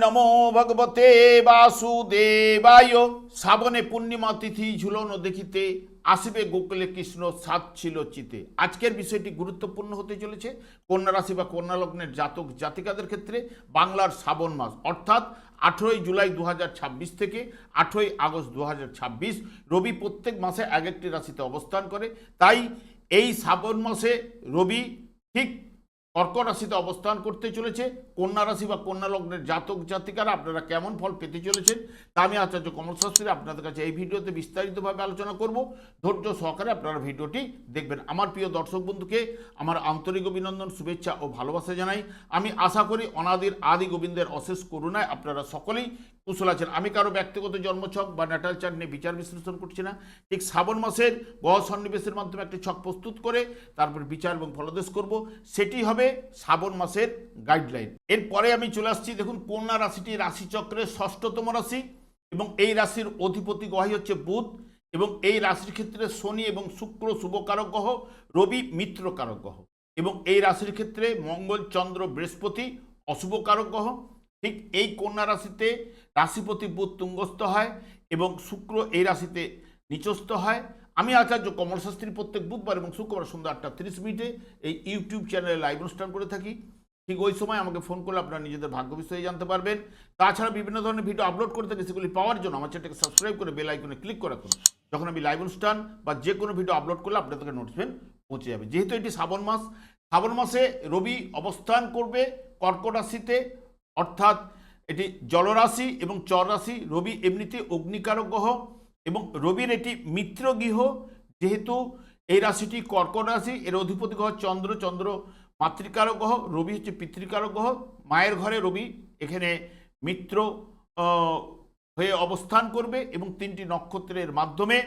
নমো ভগবতে বাসুদেবায়। শ্রাবণে পূর্ণিমা তিথি ঝুলন দেখিতে আসিবে গোকুলে কৃষ্ণ সাত ছিল চিতে। আজকের বিষয়টি গুরুত্বপূর্ণ হতে চলেছে কন্যা রাশি বা কন্যা লগ্নের জাতক জাতিকাদের ক্ষেত্রে। বাংলার শ্রাবণ মাস অর্থাৎ 18 জুলাই 2026 থেকে 8 আগস্ট 2026 রবি প্রত্যেক মাসে এক একটি রাশিতে অবস্থান করে। তাই এই শ্রাবণ মাসে রবি ঠিক কর্কট রাশিতে অবস্থান করতে চলেছে। কন্যা রাশি বা কন্যা লগ্নের জাতক জাতিকারা আপনারা কেমন ফল পেতে চলেছেন তা আমি আচার্য কমল শাস্ত্রী আপনাদের কাছে এই ভিডিওতে বিস্তারিতভাবে আলোচনা করব। ধৈর্য সহকারে আপনারা ভিডিওটি দেখবেন। আমার প্রিয় দর্শক বন্ধুকে আমার আন্তরিক অভিনন্দন, শুভেচ্ছা ও ভালোবাসা জানাই। আমি আশা করি অনাদির আদি গোবিন্দের অশেষ করুণায় আপনারা সকলেই কুশল আছেন। আমি কারো ব্যক্তিগত জন্মছক বা ন্যাটাল চার্ট নিয়ে বিচার বিশ্লেষণ করছি না। ঠিক শ্রাবণ মাসের গ্রহ সন্নিবেশের মাধ্যমে একটি ছক প্রস্তুত করে তারপর বিচার এবং ফলদেশ করব, সেটি হবে শ্রাবণ মাসের গাইডলাইন। এরপরে আমি চলে আসছি, দেখুন কন্যা রাশিটি রাশিচক্রের ষষ্ঠতম রাশি এবং এই রাশির অধিপতি গ্রহই হচ্ছে বুধ এবং এই রাশির ক্ষেত্রে শনি এবং শুক্র শুভকারক গ্রহ, রবি মিত্রকারক গ্রহ এবং এই রাশির ক্ষেত্রে মঙ্গল চন্দ্র বৃহস্পতি অশুভকারক গ্রহ। ঠিক এই কন্যা রাশিতে রাশিপতি বুধ তুঙ্গস্থ হয় এবং শুক্র এই রাশিতে নিচস্থ হয়। আমি আচার্য কমল শাস্ত্রী প্রত্যেক বুধবার এবং শুক্রবার সন্ধ্যা 8:30 এই ইউটিউব চ্যানেলে লাইভ অনুষ্ঠান করে থাকি। ঠিক ওই সময় আমাকে ফোন করলে আপনারা নিজেদের ভাগ্য বিষয়ে জানতে পারবেন। তাছাড়া বিভিন্ন ধরনের ভিডিও আপলোড করে থাকি, সেগুলি পাওয়ার জন্য আমার চ্যানেলকে সাবস্ক্রাইব করে বেল আইকনে ক্লিক করে রাখুন। যখন আমি লাইভ অনুষ্ঠান বা যে কোনো ভিডিও আপলোড করলে আপনাদেরকে নোটিফিকেশন পৌঁছে যাবে। যেহেতু এটি শ্রাবণ মাস, শ্রাবণ মাসে রবি অবস্থান করবে কর্কট রাশিতে, অর্থাৎ এটি জলরাশি এবং চর রাশি। রবি এমনিতে অগ্নিকারক গ্রহ এবং রবির এটি মিত্র গৃহ। যেহেতু এই রাশিটি কর্কট রাশি, এর অধিপতি গ্রহ চন্দ্র, চন্দ্র মাতৃকারক গ্রহ, রবি হচ্ছে পিতৃকারক গ্রহ। মায়ের ঘরে রবি এখানে মিত্র হয়ে অবস্থান করবে এবং 3টি নক্ষত্রের মাধ্যমে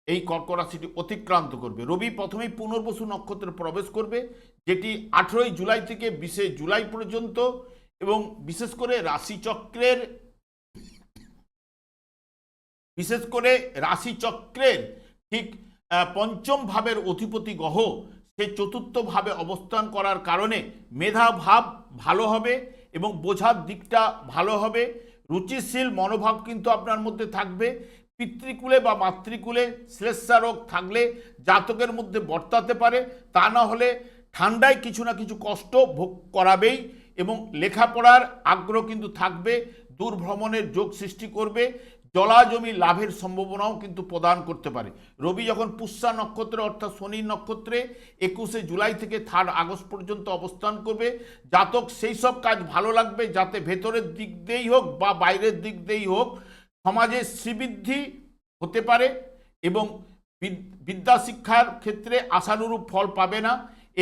এই কর্কট রাশিটি অতিক্রান্ত করবে। রবি প্রথমেই পুনর্বসু নক্ষত্রে প্রবেশ করবে, যেটি 18 জুলাই থেকে 20 জুলাই পর্যন্ত এবং বিশেষ করে রাশিচক্রের ঠিক পঞ্চম ভাবের অধিপতি গ্রহ সে চতুর্থ ভাবে অবস্থান করার কারণে মেধা ভাব ভালো হবে এবং বোঝার দিকটা ভালো হবে। রুচিশীল মনোভাব কিন্তু আপনার মধ্যে থাকবে। পিতৃকুলে বা মাতৃকুলে শ্লেষারোগ থাকলে জাতকের মধ্যে বর্তাতে পারে, তা না হলে ঠান্ডায় কিছু না কিছু কষ্ট ভোগ করাবেই এবং লেখাপড়ার আগ্রহ কিন্তু থাকবে। দূর ভ্রমণের যোগ সৃষ্টি করবে, জলাজমি লাভের সম্ভাবনাও কিন্তু প্রদান করতে পারে। রবি যখন পুষ্যা নক্ষত্রে অর্থাৎ শনি নক্ষত্রে 21 জুলাই থেকে 3 আগস্ট পর্যন্ত অবস্থান করবে, জাতক সেই সব কাজ ভালো লাগবে যাতে ভেতরের দিক দিয়েই হোক বা বাইরের দিক দিয়েই হোক সমাজে শ্রীবৃদ্ধি হতে পারে এবং বিদ্যা শিক্ষার ক্ষেত্রে আশানুরূপ ফল পাবে না।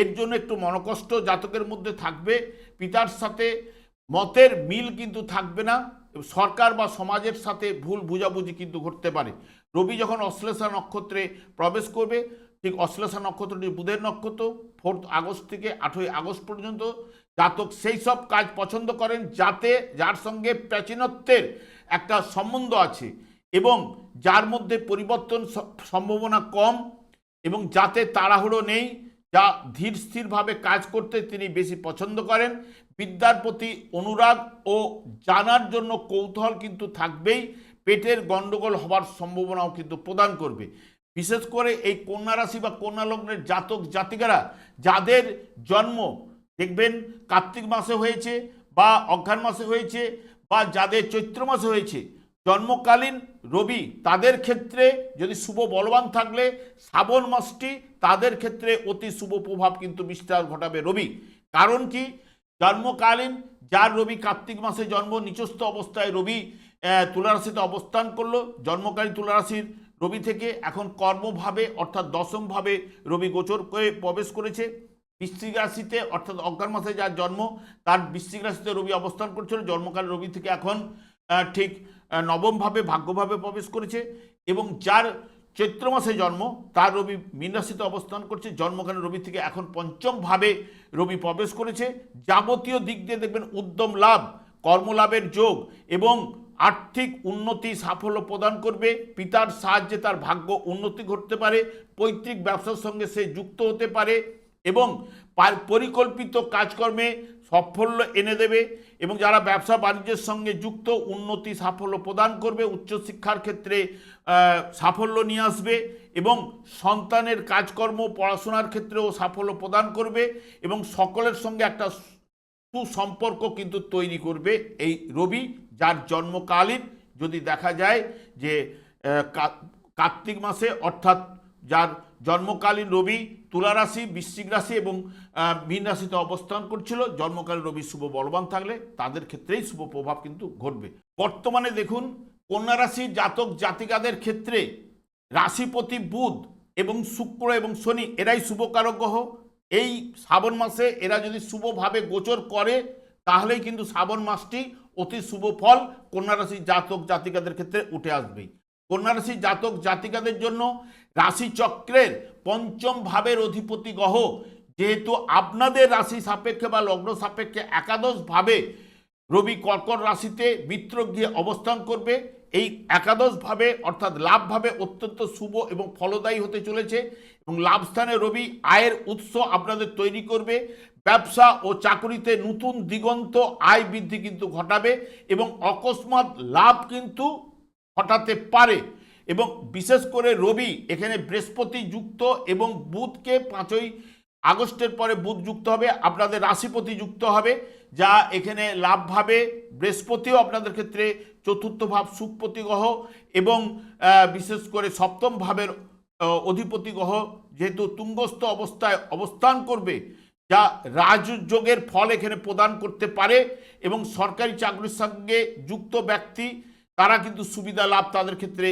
এর জন্য একটু মনকষ্ট জাতকের মধ্যে থাকবে। পিতার সাথে মতের মিল কিন্তু থাকবে না। সরকার বা সমাজের সাথে ভুল বুঝাবুঝি কিন্তু ঘটতে পারে। রবি যখন অশ্লেষা নক্ষত্রে প্রবেশ করবে, ঠিক অশ্লেষা নক্ষত্রটি বুধের নক্ষত্র, 4 আগস্ট থেকে 8 আগস্ট পর্যন্ত জাতক সেই সব কাজ পছন্দ করেন যার সঙ্গে প্রাচীনত্বের একটা সম্বন্ধ আছে এবং যার মধ্যে পরিবর্তন সম্ভাবনা কম এবং যাতে তাড়াহুড়ো নেই, যা ধীর স্থিরভাবে কাজ করতে তিনি বেশি পছন্দ করেন। বিদ্যার প্রতি অনুরাগ ও জানার জন্য কৌতূহল কিন্তু থাকবেই। পেটের গণ্ডগোল হওয়ার সম্ভাবনাও কিন্তু প্রদান করবে। বিশেষ করে এই কন্যা রাশি বা কন্যা লগ্নের জাতক জাতিকারা যাদের জন্ম দেখবেন কার্তিক মাসে হয়েছে বা অঘ্রাণ মাসে হয়েছে বা যাদের চৈত্র মাসে হয়েছে, জন্মকালীন রবি তাদের ক্ষেত্রে যদি শুভ বলবান থাকলে শ্রাবণ মাসটি তাদের ক্ষেত্রে অতি শুভ প্রভাব কিন্তু বিস্তার ঘটাবে রবি। কারণ কি, জন্মকালীন যার রবি কার্তিক মাসে জন্ম, নিচস্থ অবস্থায় রবি তুলা রাশিতে অবস্থান করলো। জন্মকালীন তুলা রাশির রবি থেকে এখন কর্মভাবে অর্থাৎ 10ম ভাবে রবি গোচর করে প্রবেশ করেছে। বৃশ্চিক রাশিতে অর্থাৎ অঘ্রাণ মাসে যার জন্ম তার বৃশ্চিক রাশিতে রবি অবস্থান করছিল। জন্মকালীন রবি থেকে এখন ঠিক 9ম ভাবে ভাগ্যভাবে প্রবেশ করেছে এবং যার চৈত্র মাসে জন্ম তার রবি মীন রাশিতে অবস্থান করছে। জন্মকালীন রবি থেকে এখন 5ম ভাবে রবি প্রবেশ করেছে। যাবতীয় দিক দিয়ে দেখবেন উদ্যম লাভ, কর্মলাভের যোগ এবং আর্থিক উন্নতি সাফল্য প্রদান করবে। পিতার সাহায্যে তার ভাগ্য উন্নতি ঘটতে পারে, পৈতৃক ব্যবসার সঙ্গে সে যুক্ত হতে পারে এবং পরিকল্পিত কাজকর্মে সাফল্য এনে দেবে এবং যারা ব্যবসা বাণিজ্যের সঙ্গে যুক্ত উন্নতি সাফল্য প্রদান করবে, উচ্চশিক্ষার ক্ষেত্রে সাফল্য নিয়ে আসবে এবং সন্তানের কাজকর্ম পড়াশোনার ক্ষেত্রেও সাফল্য প্রদান করবে এবং সকলের সঙ্গে একটা সুসম্পর্ক কিন্তু তৈরি করবে এই রবি, যার জন্মকালীন যদি দেখা যায় যে কার্তিক মাসে, অর্থাৎ যার জন্মকালীন রবি তুলা রাশি, বৃশ্চিক রাশি এবং মীন রাশিতে অবস্থান করছিল, জন্মকালীন রবি শুভ বলবান থাকলে তাদের ক্ষেত্রেই শুভ প্রভাব কিন্তু ঘটবে। বর্তমানে দেখুন কন্যা রাশির জাতক জাতিকাদের ক্ষেত্রে রাশিপতি বুধ এবং শুক্র এবং শনি এরাই শুভকারক গ্রহ। এই শ্রাবণ মাসে এরা যদি শুভভাবে গোচর করে তাহলেই কিন্তু শ্রাবণ মাসটি অতি শুভ ফল কন্যা রাশির জাতক জাতিকাদের ক্ষেত্রে উঠে আসবেই। কন্যা রাশির জাতক জাতিকাদের জন্য রাশিচক্রের পঞ্চম ভাবের অধিপতি গ্রহ যেহেতু আপনাদের রাশি সাপেক্ষে বা লগ্ন সাপেক্ষে একাদশ ভাবে রবি কর্কট রাশিতে মিত্র গিয়ে অবস্থান করবে, এই একাদশ ভাবে অর্থাৎ লাভ ভাবে অত্যন্ত শুভ এবং ফলদায়ী হতে চলেছে এবং লাভ স্থানে রবি আয়ের উৎস আপনাদের তৈরি করবে, ব্যবসা ও চাকরিতে নতুন দিগন্ত আয় বৃদ্ধি কিন্তু ঘটাবে এবং অকস্মাৎ লাভ কিন্তু ঘটাতে পারে। এবং বিশেষ করে রবি এখানে বৃহস্পতি যুক্ত এবং বুধকে 5ই আগস্টের পরে বুধ যুক্ত হবে, আপনাদের রাশিপতি যুক্ত হবে, যা এখানে লাভভাবে বৃহস্পতিও আপনাদের ক্ষেত্রে চতুর্থ ভাব সুখপতি গ্রহ এবং বিশেষ করে সপ্তম ভাবের অধিপতি গ্রহ যেহেতু তুঙ্গস্থ অবস্থায় অবস্থান করবে, যা রাজযোগের ফল এখানে প্রদান করতে পারে এবং সরকারি চাকরির সঙ্গে যুক্ত ব্যক্তি তারা কিন্তু সুবিধা লাভ তাদের ক্ষেত্রে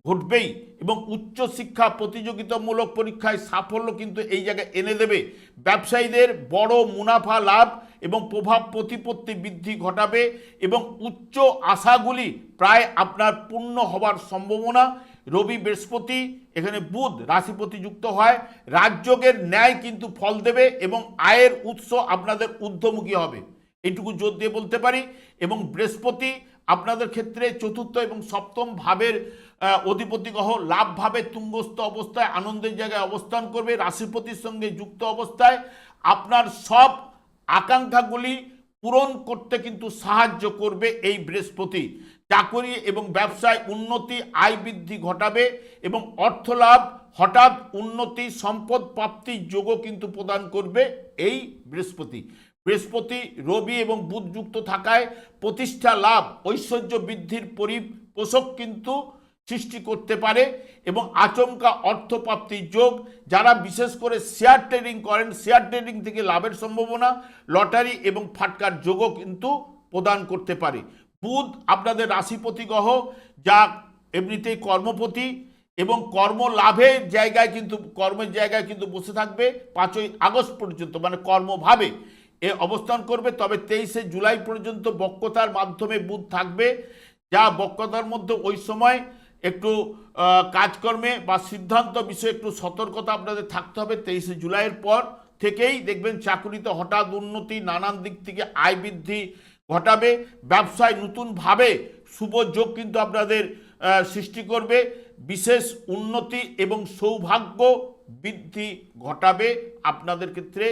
ঘটবেই এবং উচ্চশিক্ষা প্রতিযোগিতামূলক পরীক্ষায় সাফল্য কিন্তু এই জায়গায় এনে দেবে। ব্যবসায়ীদের বড় মুনাফা লাভ এবং প্রভাব প্রতিপত্তি বৃদ্ধি ঘটাবে এবং উচ্চ আশাগুলি প্রায় আপনার পূর্ণ হবার সম্ভাবনা। রবি বৃহস্পতি এখানে বুধ রাশিপতি যুক্ত হয়, রাজযোগের ন্যায় কিন্তু ফল দেবে এবং আয়ের উৎস আপনাদের ঊর্ধ্বমুখী হবে, এইটুকু জোর দিয়ে বলতে পারি। এবং বৃহস্পতি আপনাদের ক্ষেত্রে চতুর্থ এবং সপ্তম ভাবের অধিপতি গ্রহ লাভভাবে তুঙ্গস্থ অবস্থায় আনন্দের জায়গায় অবস্থান করবে, রাশিপতির সঙ্গে যুক্ত অবস্থায় আপনার সব আকাঙ্ক্ষাগুলি পূরণ করতে কিন্তু সাহায্য করবে এই বৃহস্পতি। চাকরি এবং ব্যবসায় উন্নতি আয় বৃদ্ধি ঘটাবে এবং অর্থলাভ হঠাৎ উন্নতি সম্পদ প্রাপ্তির যোগও কিন্তু প্রদান করবে এই বৃহস্পতি। বৃহস্পতি রবি এবং বুধ যুক্ত থাকায় প্রতিষ্ঠা লাভ ঐশ্বর্য বৃদ্ধির পরিপোষক কিন্তু সৃষ্টি করতে পারে এবং আচমকা অর্থপ্রাপ্তির যোগ, যারা বিশেষ করে শেয়ার ট্রেডিং করেন শেয়ার ট্রেডিং থেকে লাভের সম্ভাবনা, লটারি এবং ফাটকার যোগও কিন্তু প্রদান করতে পারে। বুধ আপনাদের রাশিপতি গ্রহ যা এমনিতেই কর্মপতি এবং কর্ম লাভের জায়গায় কিন্তু কর্মের জায়গায় কিন্তু বসে থাকবে 5ই আগস্ট পর্যন্ত, মানে কর্মভাবে এ অবস্থান করবে। তবে 23শে জুলাই পর্যন্ত বক্রতার মাধ্যমে বুধ থাকবে, যা বক্রতার মধ্যে ওই সময় একটু কাজকর্মে বা সিদ্ধান্ত বিষয়ে একটু সতর্কতা আপনাদের থাকতে হবে। 23শে জুলাইয়ের পর থেকেই দেখবেন চাকুরিতে হঠাৎ উন্নতি, নানান দিক থেকে আয় বৃদ্ধি ঘটাবে, ব্যবসায় নতুনভাবে শুভ যোগ কিন্তু আপনাদের সৃষ্টি করবে, বিশেষ উন্নতি এবং সৌভাগ্য বৃদ্ধি ঘটাবে আপনাদের ক্ষেত্রে।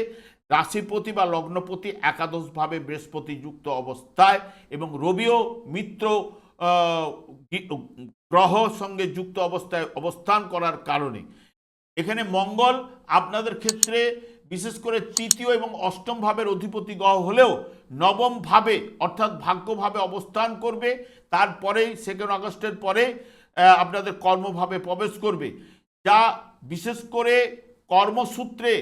রাশিপতি বা লগ্নপতি একাদশভাবে বৃহস্পতি যুক্ত অবস্থায় এবং রবিও মিত্র গ্রহ সঙ্গে যুক্ত অবস্থায় অবস্থান করার কারণে এখানে মঙ্গল আপনাদের ক্ষেত্রে বিশেষ করে তৃতীয় এবং অষ্টম ভাবের অধিপতি গ্রহ হলেও নবম ভাবে অর্থাৎ ভাগ্যভাবে অবস্থান করবে, তারপরেই 2 আগস্টের পরে আপনাদের কর্মভাবে প্রবেশ করবে, যা বিশেষ করে কর্মসূত্রে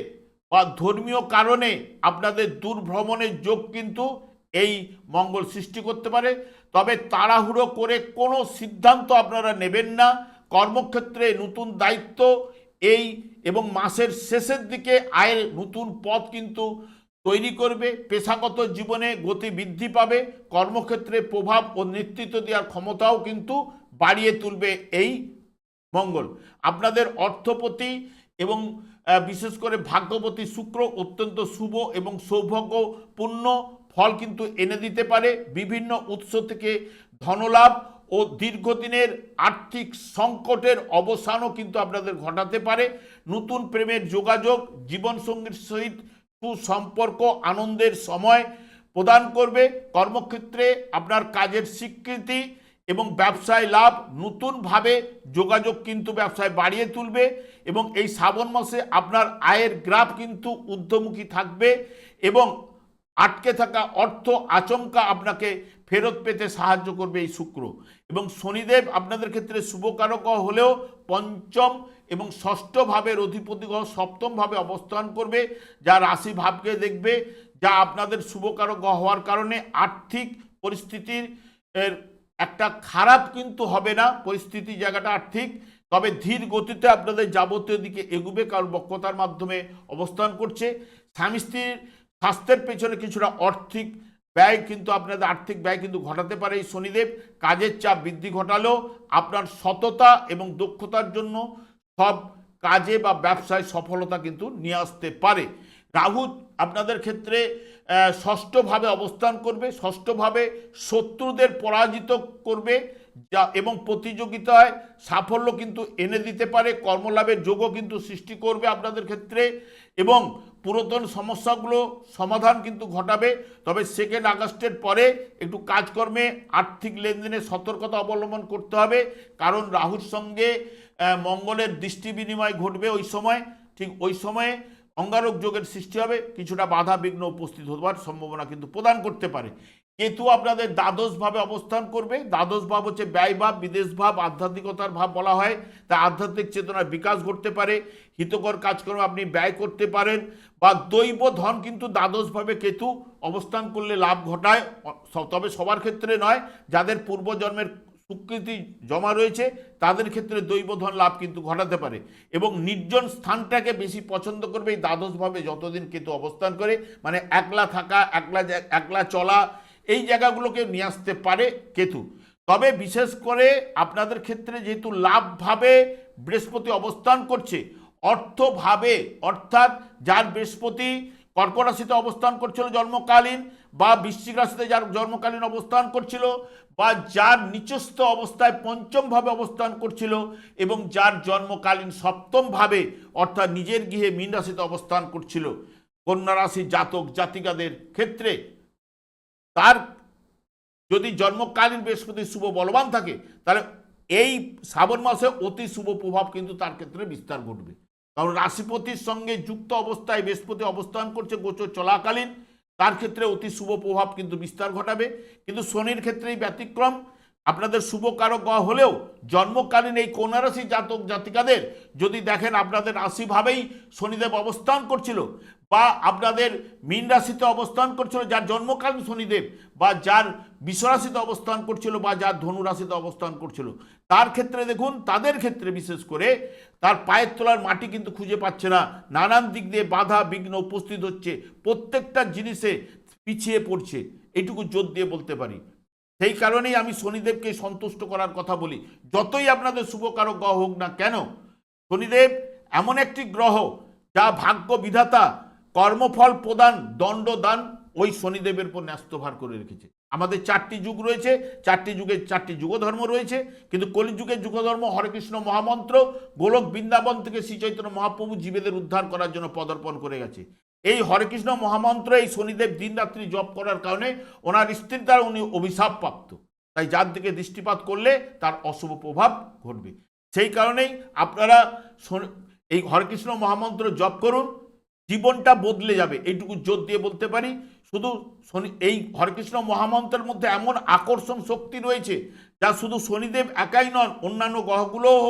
বা ধর্মীয় কারণে আপনাদের দূরভ্রমণের যোগ কিন্তু এই মঙ্গল সৃষ্টি করতে পারে। তবে তাড়াহুড়ো করে কোনো সিদ্ধান্ত আপনারা নেবেন না, কর্মক্ষেত্রে নতুন দায়িত্ব এই এবং মাসের শেষের দিকে আয়ের নতুন পথ কিন্তু তৈরি করবে, পেশাগত জীবনে গতি বৃদ্ধি পাবে, কর্মক্ষেত্রে প্রভাব ও নেতৃত্ব দেওয়ার ক্ষমতাও কিন্তু বাড়িয়ে তুলবে এই মঙ্গল। আপনাদের অর্থপতি এবং বিশেষ করে ভাগ্যবতী শুক্র অত্যন্ত শুভ এবং সৌভাগ্যপূর্ণ ফল কিন্তু এনে দিতে পারে, বিভিন্ন উৎস থেকে ধনলাভ ও দীর্ঘদিনের আর্থিক সংকটের অবসানও কিন্তু আপনাদের ঘটাতে পারে। নতুন প্রেমের যোগাযোগ, জীবনসঙ্গীর সহিত সুসম্পর্ক, আনন্দের সময় প্রদান করবে। কর্মক্ষেত্রে আপনার কাজের স্বীকৃতি এবং ব্যবসায় লাভ, নতুনভাবে যোগাযোগ কিন্তু ব্যবসায় বাড়িয়ে তুলবে এবং এই শ্রাবণ মাসে আপনার আয়ের গ্রাফ কিন্তু ঊর্ধ্বমুখী থাকবে এবং আটকে থাকা অর্থ আচমকা আপনাকে ফেরত পেতে সাহায্য করবে এই শুক্র। এবং শনিদেব আপনাদের ক্ষেত্রে শুভকারক হলেও পঞ্চম এবং ষষ্ঠ ভাবের অধিপতি গ্রহ সপ্তম ভাবে অবস্থান করবে, যা রাশি ভাবকে দেখবে, যা আপনাদের শুভকারক হওয়ার কারণে আর্থিক পরিস্থিতির একটা খারাপ কিন্তু হবে না, পরিস্থিতি জায়গাটা আর্থিক, তবে ধীর গতিতে আপনাদের যাবতীয় দিকে এগুবে, কারণ বক্রতার মাধ্যমে অবস্থান করছে। স্বামী স্ত্রীর স্বাস্থ্যের পেছনে কিছুটা আর্থিক ব্যয় কিন্তু আপনাদের আর্থিক ব্যয় কিন্তু ঘটাতে পারে এই শনিদেব। কাজের চাপ বৃদ্ধি ঘটালেও আপনার সততা এবং দক্ষতার জন্য সব কাজে বা ব্যবসায় সফলতা কিন্তু নিয়ে আসতে পারে। রাহু আপনাদের ক্ষেত্রে ষষ্ঠভাবে অবস্থান করবে, ষষ্ঠভাবে শত্রুদের পরাজিত করবে যা এবং প্রতিযোগিতায় সাফল্য কিন্তু এনে দিতে পারে, কর্মলাভের যোগও কিন্তু সৃষ্টি করবে আপনাদের ক্ষেত্রে এবং পুরাতন সমস্যাগুলো সমাধান কিন্তু ঘটাবে। তবে 2 আগস্টের পরে একটু কাজকর্মে আর্থিক লেনদেনে সতর্কতা অবলম্বন করতে হবে, কারণ রাহুর সঙ্গে মঙ্গলের দৃষ্টি বিনিময় ঘটবে ওই সময়, ঠিক ওই সময়ে অঙ্গারক যোগের সৃষ্টি হবে, কিছুটা বাধা বিঘ্ন উপস্থিত হওয়ার সম্ভাবনা কিন্তু প্রদান করতে পারে। কেতু আপনাদের দ্বাদশ ভাবে অবস্থান করবে। দ্বাদশ ভাব হচ্ছে ব্যয় ভাব, বিদেশ ভাব, আধ্যাত্মিকতার ভাব বলা হয়। তা আধ্যাত্মিক চেতনার বিকাশ ঘটতে পারে, হিতকর কাজকর্ম আপনি ব্যয় করতে পারেন বা দৈব ধন কিন্তু দ্বাদশ ভাবে কেতু অবস্থান করলে লাভ ঘটায়, তবে সবার ক্ষেত্রে নয়। যাদের পূর্বজন্মের স্বীকৃতি জমা রয়েছে তাদের ক্ষেত্রে দৈব ধন লাভ কিন্তু ঘটাতে পারে এবং নির্জন স্থানটাকে বেশি পছন্দ করবে এই দ্বাদশভাবে যতদিন কেতু অবস্থান করে, মানে একলা থাকা, একলা চলা, এই জায়গাগুলোকে নিয়ে আসতে পারে কেতু। তবে বিশেষ করে আপনাদের ক্ষেত্রে যেহেতু লাভভাবে বৃহস্পতি অবস্থান করছে, অর্থভাবে অর্থাৎ যার বৃহস্পতি কর্কট রাশিতে অবস্থান করছিল জন্মকালীন বা বৃশ্চিক রাশিতে যার জন্মকালীন অবস্থান করছিল বা যার নিচস্থ অবস্থায় পঞ্চম ভাবে অবস্থান করছিল এবং যার জন্মকালীন সপ্তম ভাবে অর্থাৎ নিজের গৃহে মীন রাশিতে অবস্থান করছিল, কন্যা রাশি জাতক জাতিকাদের ক্ষেত্রে তার যদি জন্মকালীন বৃহস্পতি শুভ বলবান থাকে তাহলে এই শ্রাবণ মাসে অতি শুভ প্রভাব কিন্তু তার ক্ষেত্রে বিস্তার ঘটবে, কারণ রাশিপতির সঙ্গে যুক্ত অবস্থায় বৃহস্পতি অবস্থান করছে গোচর চলাকালীন, তার ক্ষেত্রে অতি শুভ প্রভাব কিন্তু বিস্তার ঘটাবে। কিন্তু শনির ক্ষেত্রেই ব্যতিক্রম, আপনাদের শুভ কারক গ্রহ হলেও জন্মকালীন এই কন্যা রাশি জাতক জাতিকাদের যদি দেখেন আপনাদের রাশিভাবেই শনিদেব অবস্থান করছিল বা আপনাদের মীন রাশিতে অবস্থান করছিল যার জন্মকালীন শনিদেব, বা যার বৃষ রাশিতে অবস্থান করছিল বা যার ধনু রাশিতে অবস্থান করছিল, তার ক্ষেত্রে দেখুন তাদের ক্ষেত্রে বিশেষ করে তার পায়ের তলার মাটি কিন্তু খুঁজে পাচ্ছে না, নানান দিক দিয়ে বাধা বিঘ্ন উপস্থিত হচ্ছে, প্রত্যেকটা জিনিসে পিছিয়ে পড়ছে, এইটুকু জোর দিয়ে বলতে পারি। সেই কারণেই আমি শনিদেবকে সন্তুষ্ট করার কথা বলি, যতই আপনাদের শুভকারক গ্রহ হোক না কেন। শনিদেব এমন একটি গ্রহ যা ভাগ্য বিধাতা কর্মফল প্রদান দণ্ড দান ওই শনিদেবের উপর ন্যস্তভার করে রেখেছে। আমাদের 4টি যুগ রয়েছে, 4টি যুগের 4টি যুগধর্ম রয়েছে, কিন্তু কলিযুগের যুগধর্ম হরেকৃষ্ণ মহামন্ত্র গোলক বৃন্দাবন থেকে শ্রী চৈতন্য মহাপ্রভু জীবেদের উদ্ধার করার জন্য পদার্পণ করে গেছে। এই হরেকৃষ্ণ মহামন্ত্র এই শনিদেব দিন রাত্রি জপ করার কারণে ওনার স্ত্রীর দ্বারা উনি অভিশাপ প্রাপ্ত, তাই যার দিকে দৃষ্টিপাত করলে তার অশুভ প্রভাব ঘটবে। সেই কারণেই আপনারা এই হরেকৃষ্ণ মহামন্ত্র জপ করুন, জীবনটা বদলে যাবে, এইটুকু জোর দিয়ে বলতে পারি। শুধু এই হরেকৃষ্ণ মহামন্ত্রের মধ্যে এমন আকর্ষণ শক্তি রয়েছে যা শুধু শনিদেব একাই নন, অন্যান্য গ্রহগুলোও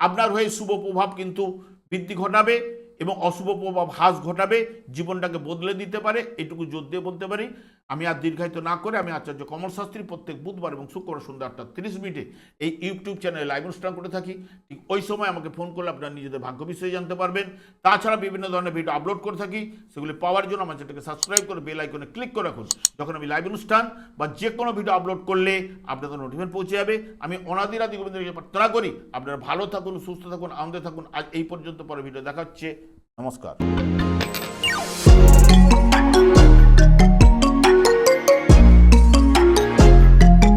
আপনার হয়ে শুভ প্রভাব কিন্তু বৃদ্ধি ঘটাবে এবং অশুভ প্রভাব হ্রাস ঘটাবে, জীবনটাকে বদলে দিতে পারে, এটুকু জোর দিয়ে বলতে পারি। আমি আর দীর্ঘায়িত না করে আমি আচার্য কমল শাস্ত্রী প্রত্যেক বুধবার এবং শুক্রবার সন্ধ্যা 8:30 এই ইউটিউব চ্যানেলে লাইভ অনুষ্ঠান করে থাকি। ঠিক ওই সময় আমাকে ফোন করলে আপনারা নিজেদের ভাগ্য বিষয়ে জানতে পারবেন। তাছাড়া বিভিন্ন ধরনের ভিডিও আপলোড করে থাকি, সেগুলি পাওয়ার জন্য আমার চ্যানেলকে সাবস্ক্রাইব করে বেল আইকনে ক্লিক করে রাখুন। যখন আমি লাইভ অনুষ্ঠান বা যে কোনো ভিডিও আপলোড করলে আপনাদের নোটিফিকেশন পৌঁছে যাবে। আমি অনাদিরাদি গোবিন্দের প্রার্থনা করি আপনারা ভালো থাকুন, সুস্থ থাকুন, আনন্দে থাকুন। আজ এই পর্যন্ত, পরে ভিডিও দেখা হচ্ছে। নমস্কার।